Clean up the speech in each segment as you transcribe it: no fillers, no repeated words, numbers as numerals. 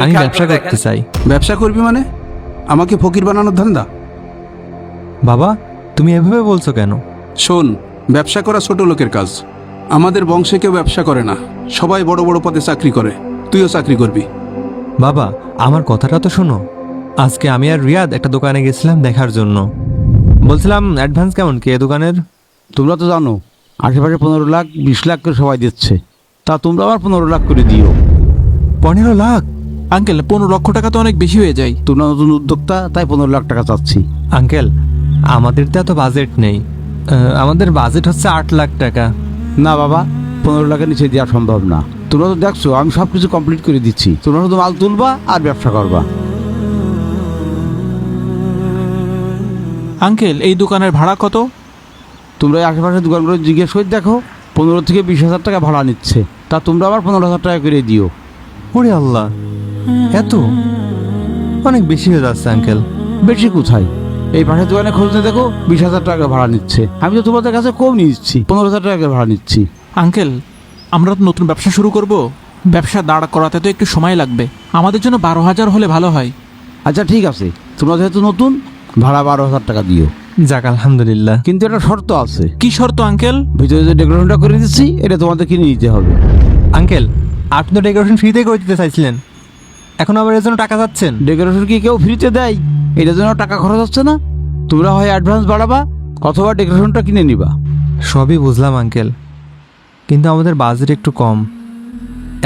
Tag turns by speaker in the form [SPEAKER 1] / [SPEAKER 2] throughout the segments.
[SPEAKER 1] আমি ব্যবসা করতে চাই।
[SPEAKER 2] ব্যবসা করবি মানে? আমাকে ফকির বানানোর ধান্দা?
[SPEAKER 1] বাবা, তুমি এভাবে বলছো কেন?
[SPEAKER 2] শোন, ব্যবসা করা ছোট লোকের কাজ। আমাদের বংশে কেউ ব্যবসা করে না, সবাই বড় বড় পদে চাকরি করে। তুইও চাকরি করবি।
[SPEAKER 1] বাবা, আমার কথাটা তো শোনো। আজকে আমি আর রিয়াদ একটা দোকানে গেছিলাম দেখার জন্য। বলছিলাম অ্যাডভান্স কেমন কি এ দোকানের?
[SPEAKER 3] তোমরা তো জানো আশেপাশে 15 লাখ 20 লাখ করে সবাই দিচ্ছে, তা তোমরা আবার 15 লাখ করে দিও।
[SPEAKER 1] 15 লাখ?
[SPEAKER 4] আঙ্কেল 15 লক্ষ টাকা তো অনেক বেশি হয়ে যায়।
[SPEAKER 3] তোমরা নতুন উদ্যোক্তা, তাই 15 লাখ টাকা চাচ্ছি।
[SPEAKER 1] আঙ্কেল, আমাদের তো এত বাজেট নেই। আমাদের বাজেট হচ্ছে 8 লাখ টাকা।
[SPEAKER 3] না বাবা, 15 লাখের নিচে দেওয়া সম্ভব না। তোমরা তো দেখছো আমি সব কিছু কমপ্লিট করে দিচ্ছি, তোমরা শুধু মাল তুলবা আর ব্যবসা করবা।
[SPEAKER 4] আঙ্কেল এই দোকানের ভাড়া কত?
[SPEAKER 3] তোমরা এই আশেপাশের দোকানগুলো জিজ্ঞেস করে দেখো, 15 থেকে 20,000 টাকা ভাড়া নিচ্ছে, তা তোমরা আবার 15,000 টাকা করে দিও।
[SPEAKER 1] ওরে আল্লাহ, এত অনেক বেশি হয়ে যাচ্ছে আঙ্কেল।
[SPEAKER 3] বেশি কোথায়, এই পাশের দোকানে খুঁজতে দেখো 20,000 টাকা ভাড়া নিচ্ছে। আমি তো তোমাদের কাছে কম নিচ্ছি, 15,000 টাকা ভাড়া নিচ্ছি।
[SPEAKER 4] আঙ্কেল আমরা তো নতুন ব্যবসা শুরু করব, ব্যবসা দাঁড় করাতে তো একটু সময় লাগবে। আমাদের জন্য 12,000 হলে ভালো হয়।
[SPEAKER 3] আচ্ছা ঠিক আছে, তোমরা যেহেতু নতুন, ভাড়া 12,000 টাকা দিও।
[SPEAKER 1] যাক আলহামদুলিল্লাহ।
[SPEAKER 3] কিন্তু একটা শর্ত আছে।
[SPEAKER 4] কি শর্ত আঙ্কেল?
[SPEAKER 3] ভিতরে যে ডেকোরেশনটা করে দিচ্ছি, এটা তোমাদের কিনে নিতে হবে।
[SPEAKER 1] আঙ্কেল, আপনি তো ডেকোরেশন ফ্রিতে করে দিতে চাইছিলেন, এখন আবার এর জন্য টাকা চাচ্ছেন?
[SPEAKER 3] ডেকোরেশন কি কেউ ফ্রিতে দেয়? এটার জন্য টাকা খরচ হচ্ছে না? তোমরা হয় অ্যাডভান্স বাড়াবা অথবা ডেকোরেশনটা কিনে নিবা।
[SPEAKER 1] সবই বুঝলাম আঙ্কেল, কিন্তু আমাদের বাজেট একটু কম।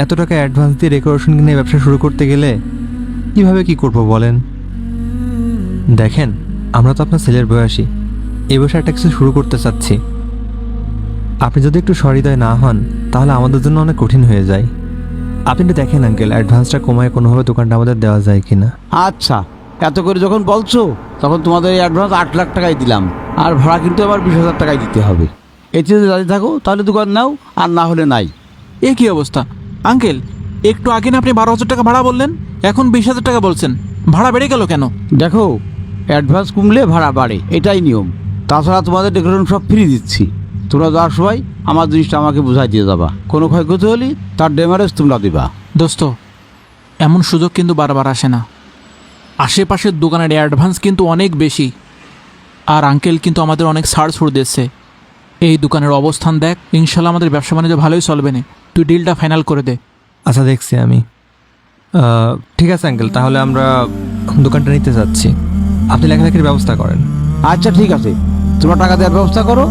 [SPEAKER 1] এত টাকা অ্যাডভান্স দিয়ে ডেকোরেশন কিনে ব্যবসা শুরু করতে গেলে কিভাবে কি করব বলেন? দেখেন, আমরা তো আপনার ছেলের বয়সী, এই বয়সে একটা কিছু শুরু করতে চাচ্ছি। আপনি যদি একটু সহৃদয় না হন তাহলে আমাদের জন্য অনেক কঠিন হয়ে যায়। আপনি একটু দেখেন আঙ্কেল, অ্যাডভান্সটা কমায় কোনোভাবে দোকানটা আমাদের দেওয়া যায় কিনা।
[SPEAKER 3] আচ্ছা, এত করে যখন বলছো, তখন তোমাদের এই অ্যাডভান্স 8 লাখ টাকাই দিলাম, আর ভাড়া কিন্তু আবার 20,000 টাকাই দিতে হবে। এতে যদি রাজি থাকো তাহলে দোকান নাও, আর না হলে নাই।
[SPEAKER 4] এ কি অবস্থা আঙ্কেল? একটু আগে না আপনি 12,000 টাকা ভাড়া বললেন, এখন 20,000 টাকা বলছেন। ভাড়া বেড়ে গেল কেন?
[SPEAKER 3] দেখো, অ্যাডভান্স কমলে ভাড়া বাড়ে, এটাই নিয়ম। তাছাড়া তোমাদের ডেকোরেশন সব ফ্রি দিচ্ছি। তোমরা যাওয়ার সময় আমার জিনিসটা আমাকে বুঝাই দিয়ে যাবা। কোনো ক্ষয়ক্ষতি হলে তার ড্যামারেজ তোমরা দিবা।
[SPEAKER 4] দোস্ত, এমন সুযোগ কিন্তু বারবার আসে না। আশেপাশের দোকানের অ্যাডভান্স কিন্তু অনেক বেশি, আর আঙ্কেল কিন্তু আমাদের অনেক ছাড় ছুড় দিচ্ছে। এই দোকানের অবস্থান দেখ, ইনশাল্লাহ আমাদের ব্যবসা বাণিজ্য ভালোই চলবে না। তুই ডিলটা ফাইনাল করে দে।
[SPEAKER 1] আচ্ছা দেখছি আমি। ঠিক আছে আঙ্কেল, তাহলে আমরা দোকানটা নিতে যাচ্ছি। আপনি লেখালেখির ব্যবস্থা করেন।
[SPEAKER 3] আচ্ছা ঠিক আছে, তোমরা টাকা দেওয়ার ব্যবস্থা করো।